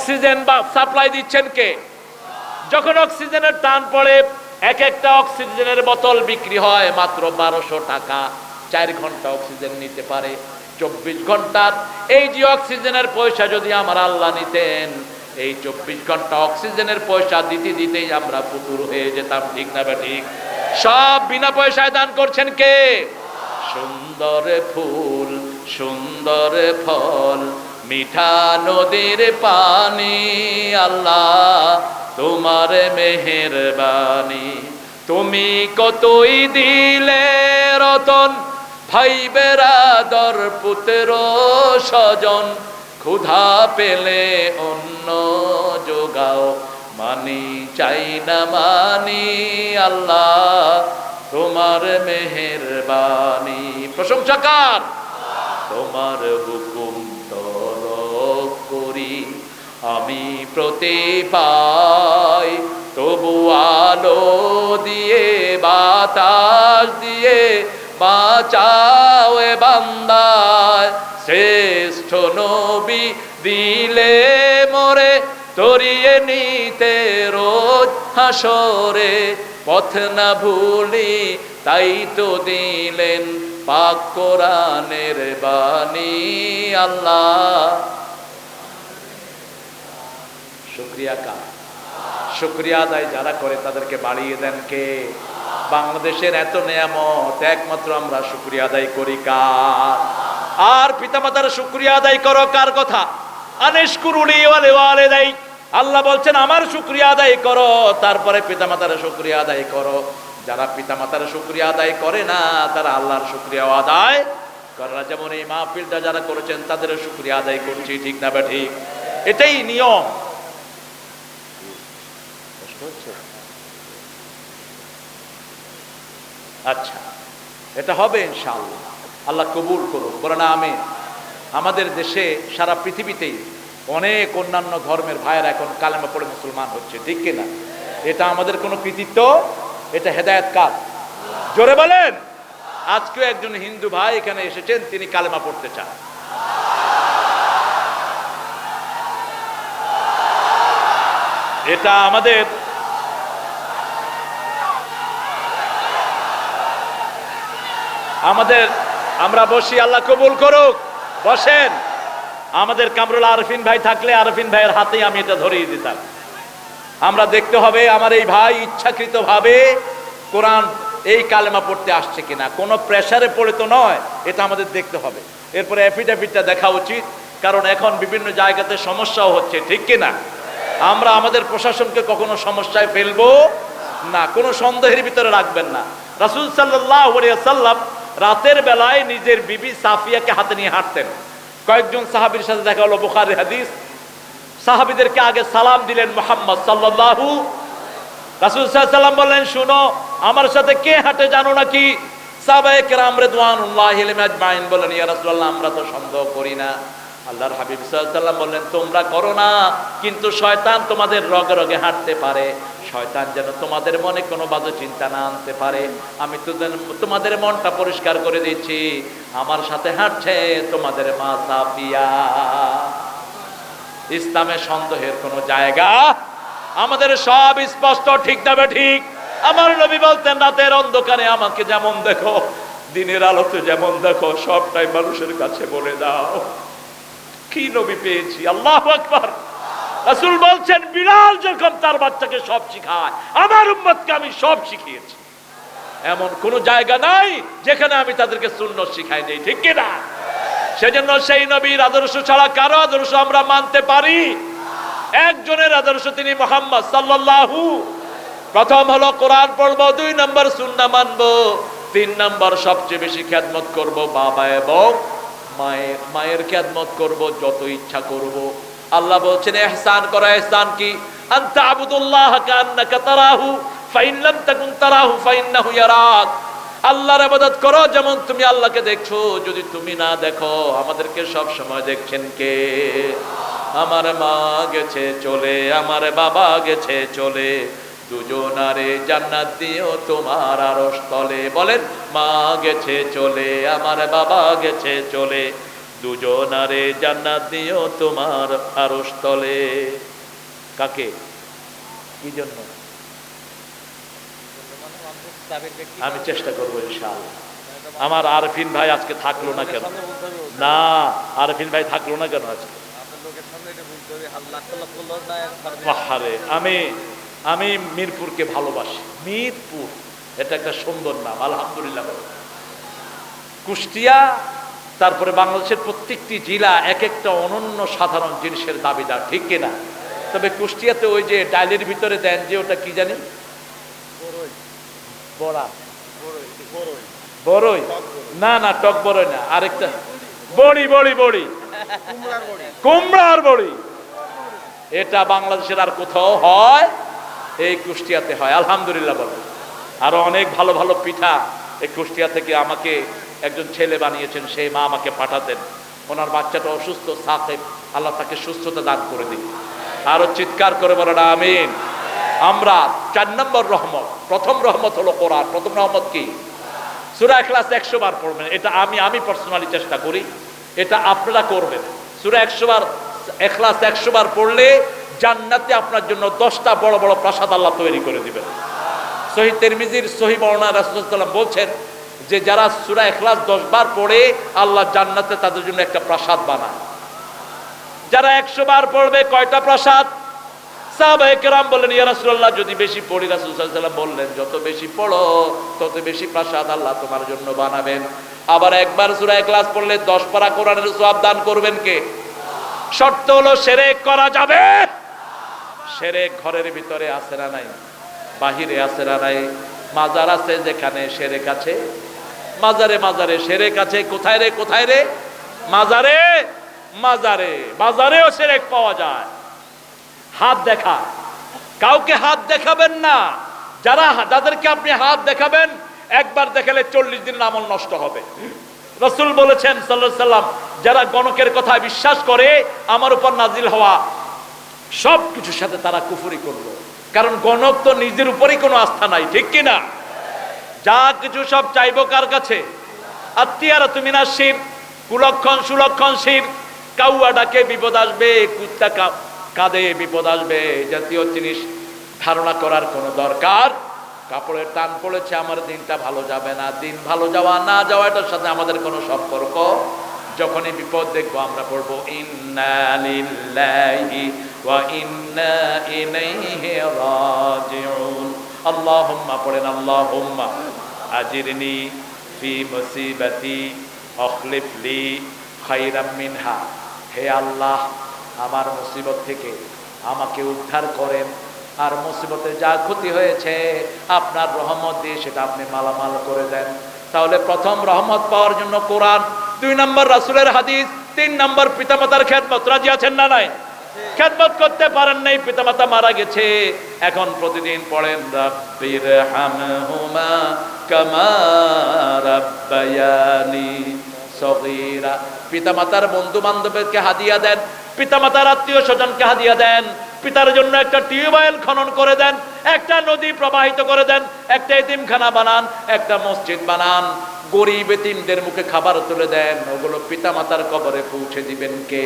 Oxygen বা supply দিচ্ছেন কে? যখন অক্সিজেনের টান পড়ে এক একটা অক্সিজেনের বোতল বিক্রি হয় মাত্র 1200 টাকা। 4 ঘন্টা অক্সিজেন নিতে পারে। 24 ঘন্টার এই যে অক্সিজেনের পয়সা যদি আমার আল্লাহ নিতেন, এই 24 ঘন্টা অক্সিজেনের পয়সা দিতে দিতেই আমরা ফুতুর হয়ে যেতাম। ঠিক না ঠিক? সব বিনা পয়সায় দান করছেন কে? সুন্দর ফুল, সুন্দর ফল, মিঠা নদীর পানি, আল্লাহ তোমার মেহেরবানি। তুমি কতই দিলে রতন, ভাই বেরাদর পুত্র স্বজন, ক্ষুধা পেলে অন্ন যোগাও, মানি চাই না মানি, আল্লাহ তোমার মেহেরবানি। প্রশংসা কার? তোমার হুকুম তলব করি আমি প্রতি পাই, তবু আলো দিয়ে বাতাস দিয়ে বাঁচাও এ বান্দায়। শ্রেষ্ঠ নবী দিলে মোরে তরিয়ে নিতে রোজ হাসরে, পথ না ভুলি তাই তো দিলেন পাক কোরআনের বাণী, আল্লাহ। শুকরিয়া কার? শুকরিয়া আদায় যারা করে তাদেরকে বাড়িয়ে দেন কে? বাংলাদেশের এত নিয়ামত একমাত্র আমরা শুকরিয়া আদায় করি কার? আর পিতামাতার শুকরিয়া আদায় করো কার কথা? আনিশকুরুলি ওয়ালিওয়ালিদাই। আল্লাহ বলছেন আমার শুকরিয়া আদায় করো, তারপরে পিতামাতার শুকরিয়া আদায় করো। যারা পিতামাতার শুকরিয়া আদায় করে না তারা আল্লাহর শুকরিয়া আদায় করে না। যেমন এই মাহফিলটা যারা করেছেন তাদের শুকরিয়া আদায় করছি। ঠিক না বা ঠিক? এটাই নিয়ম। আচ্ছা, এটা হবে ইনশাআল্লাহ। আল্লাহ কবুল করুক, বলেন আমিন। আমাদের দেশে সারা পৃথিবীতেই অনেক অন্যান্য ধর্মের ভাইয়েরা এখন কালেমা পড়ে মুসলমান হচ্ছে। ঠিক কিনা? এটা আমাদের কোনো কৃতিত্ব? এটা হেদায়েত কার? জোরে বলেন। আজকেও একজন হিন্দু ভাই এখানে এসেছেন, তিনি কালেমা পড়তে চান। এটা আমাদের আমরা বসি, আল্লাহ কবুল করুক। বসেন। আমাদের কামরুল আরফিন ভাই থাকলে আরফিন ভাইয়ের হাতেই আমি এটা ধরিয়ে দিতাম। আমরা দেখতে হবে আমার এই ভাই ইচ্ছাকৃতভাবে কোরআন এই কালেমা পড়তে আসছে কিনা, কোনো প্রেসারে পড়ে তো নয়, এটা আমাদের দেখতে হবে। এরপরে অ্যাফিডেভিটটা দেখা উচিত, কারণ এখন বিভিন্ন জায়গাতে সমস্যাও হচ্ছে। ঠিক কিনা? আমরা আমাদের প্রশাসনকে কখনো সমস্যায় ফেলবো না, কোনো সন্দেহের ভিতরে রাখবেন না। রাসূল সাল্লাল্লাহু আলাইহি ওয়াসাল্লাম রাতের বেলায় নিজের বিবি সাফিয়াকে হাতে নিয়ে হাঁটতেন। কয়েকজন সাহাবীর সাথে দেখা হলো, বুখারীর হাদিস। সাহাবীদেরকে আগে সালাম দিলেন মুহাম্মদ সাল্লাল্লাহু। রাসূল সাল্লাল্লাহু আলাইহি ওয়াসাল্লাম বললেন, শুনো আমার সাথে কে হাঁটে জানো নাকি? সাহাবায়ে কেরাম রিদওয়ানুল্লাহি আলাইহিম আজমাইন বললেন, ইয়া রাসূলুল্লাহ আমরা তো সন্দেহ করি না। আল্লাহর হাবিব সাল্লাল্লাহু আলাইহি ওয়াসাল্লাম বললেন, তোমরা করো না, কিন্তু শয়তান তোমাদের রগে রগে হাঁটতে পারে। শয়তান যেন তোমাদের মনে কোনো বাজে চিন্তা না আনতে পারে। আমি তোমাদের মনটা পরিষ্কার করে দিচ্ছি, আমার সাথে হাঁটছে তোমাদের মা সাফিয়া। ইসলামে সন্দেহের কোনো জায়গা আমাদের সব স্পষ্ট। ঠিক না ঠিক? আমার নবী বলতেন, রাতের অন্ধকারে আমাকে যেমন দেখো, দিনের আলোতে যেমন দেখো, সবটাই মানুষের কাছে বলে দাও। কি নবী পেয়েছি! আল্লাহু আকবার। রাসূল বলছেন, বিলাল যখন তার বাচ্চাকে সব শিখায়, আমার উম্মতকে আমি সব শিখিয়েছি। এমন কোন জায়গা নাই যেখানে আমি তাদেরকে সুন্নাত শিখাই দেই। ঠিক কি না? সেজন্য সেই নবীর আদর্শ ছাড়া কারো আদর্শ আমরা মানতে পারি? একজনের আদর্শ, তিনি মুহাম্মদ সাল্লাল্লাহু। প্রথম হলো কোরআন পড়বো, 2 নম্বর সুন্নাহ মানবো, 3 নম্বর সবচেয়ে বেশি খেদমত করব বাবা এবং মায়ের খেদমত করব যত ইচ্ছা করব। আল্লাহ বলছেন ইহসান করা। ইহসান কি? আনতা আবুদুল্লাহ কান্নাকা তারাহু ফাইন লাম তাকুন তারাহু ফাইন্নাহু ইয়ারাক। আল্লাহর ইবাদত করো যেমন তুমি আল্লাহকে দেখছো, যদি তুমি না দেখো আমাদেরকে সব সময় দেখছেন কে? আমার মা গেছে চলে, আমার বাবা গেছে চলে, দুজনারে জান্নাত দিও তোমার আরশ তলে। বলেন, মা গেছে চলে, আমার বাবা গেছে চলে, দুজনারে জান্নাত দিও তোমার আরশ তলে। কাকে, কি জন্য? আমি চেষ্টা করবো ইনশাআল্লাহ। আমার আরফিন ভাই আজকে থাকলো না কেন? না, আরফিন ভাই থাকলো না কেন আজকে? আমি মিরপুরকে ভালোবাসি। মিরপুর এটা একটা সুন্দর নাম, আলহামদুলিল্লাহ। কুষ্টিয়া, তারপরে বাংলাদেশের প্রত্যেকটি জেলা এক একটা অনন্য সাধারণ জিনিসের দাবিদার, ঠিক কিনা? তবে কুষ্টিয়াতে ওই যে ডালের ভিতরে দেন যে ওটা কি জানি, বড়া, বড়ই না, না টক বড়ই না, আরেকটা বড়ি, বড়ি বড়ি, কুমড়ার বড়ি। এটা বাংলাদেশের আর কোথাও হয়? এই কুষ্টিয়াতে হয়, আলহামদুলিল্লাহ বলে। আরো অনেক ভালো ভালো পিঠা এই কুষ্টিয়া থেকে আমাকে একজন ছেলে বানিয়েছেন, সেই মা আমাকে পাঠাতেন। ওনার বাচ্চাটা অসুস্থ, সাকিব, আল্লাহ তাকে সুস্থতা দান করে দিন। আরো চিৎকার করে বলেন আমিন। আমরা 4 নম্বর রহমত, প্রথম রহমত হলো কোরআন। প্রথম রহমত কি? সূরা ইখলাস 100 বার পড়বেন। এটা আমি পার্সোনালি চেষ্টা করি, এটা আপনারা করবেন। সূরা 100 বার ইখলাস 100 বার পড়লে জান্নাতে আপনার জন্য 10টা বড় বড় প্রাসাদ আল্লাহ তৈরি করে দিবেন। সহিহ তিরমিজির সহিহ বর্ণনা, রাসূলুল্লাহ সাল্লাল্লাহু আলাইহি ওয়াসাল্লাম বলছেন যে যারা সূরা ইখলাস 10 বার পড়ে আল্লাহ জান্নাতে তাদের জন্য একটা প্রাসাদ বানায়। যারা 100 বার পড়বে কয়টা প্রাসাদ? সাহাবায়ে কেরাম বললেন ইয়া রাসূলুল্লাহ যদি বেশি পড়ি। রাসূল সাল্লাল্লাহু আলাইহি ওয়াসাল্লাম বললেন যত বেশি পড়ো তত বেশি প্রাসাদ আল্লাহ তোমার জন্য বানাবেন। আবার একবার সূরা ইখলাস পড়লে 10 পারা কোরআনের সওয়াব দান করবেন কে? শর্ত হলো শিরক করা যাবে। শিরক ঘরের ভিতরে আছে না নাই? বাহিরে আছে না নাই? মাজার আছে যেখানে শিরক আছে, মাজারে মাজারে শিরক আছে। কোথায় রে, কোথায় রে? মাজারে মাজারে, বাজারেও শিরক পাওয়া যায়। হাত দেখা, কাউকে হাত দেখাবেন না। যাদেরকে আপনি হাত দেখাবেন একবার দেখালে 40 দিন আমল নষ্ট হবে। রাসূল বলেছেন সাল্লাল্লাহু আলাইহি সাল্লাম, যারা গণকের কথা বিশ্বাস করে আমার উপর নাজিল হওয়া সব কিছুর সাথে তারা কুফরি করলো। কারণ গণক তো নিজের উপরেই কোনো আস্থা নাই, ঠিক কিনা? যা কিছু সব চাইবো কার কাছে? আত্মীয়ারাতু মিনাশ শির, কুলক্ষণ সুলক্ষণ শির। কাউয়া ডাকে বিপদ আসবে, কুত্তা কাঁদে বিপদ আসবে, জাতীয় জিনিস ধারণা করার কোনো দরকার। কাপড়ের টান পড়েছে, আমার দিনটা ভালো যাবে না, দিন ভালো যাওয়া না যাওয়া এটার সাথে আমাদের কোনো সম্পর্ক। যখনই বিপদ দেখবো আমরা পড়বো ইন্না লিল্লাহি ওয়া ইন্না ইলাইহি রাজিউন। আল্লাহুম্মা পড়েন আল্লাহুম্মা আজিরনি ফি মুসিবাতি আখলিফ লি খায়রাম মিনহা। হে আল্লাহ, আমার মুসিবত থেকে আমাকে উদ্ধার করেন, আর মুসিবতে যা ক্ষতি হয়েছে আপনার রহমত দিয়ে সেটা আপনি মালামাল করে দেন। তাহলে প্রথম রহমত পাওয়ার জন্য কোরআন, 2 নম্বর রাসূলের হাদিস, 3 নম্বর পিতামাতার খেদমত। রাজি আছেন না নাই? খেদমত করতে পারেন নাই, পিতামাতা মারা গেছে, এখন প্রতিদিন পড়েন রাব্বির হামহুমা কামা রাব্বায়ানি সগীরা। পিতামাতার বন্ধু বান্ধবকে হাদিয়া দেন, পিতামাতার আত্মীয় স্বজনকে হাদিয়া দেন, পিতার জন্য একটা টিউবওয়েল খনন করে দেন, একটা নদী প্রবাহিত করে দেন, একটা এতিমখানা বানান, একটা মসজিদ বানান, গরিব এতিমদের মুখে খাবার তুলে দেন। ওগুলো পিতামাতার কবরে পৌঁছে দিবেন কে?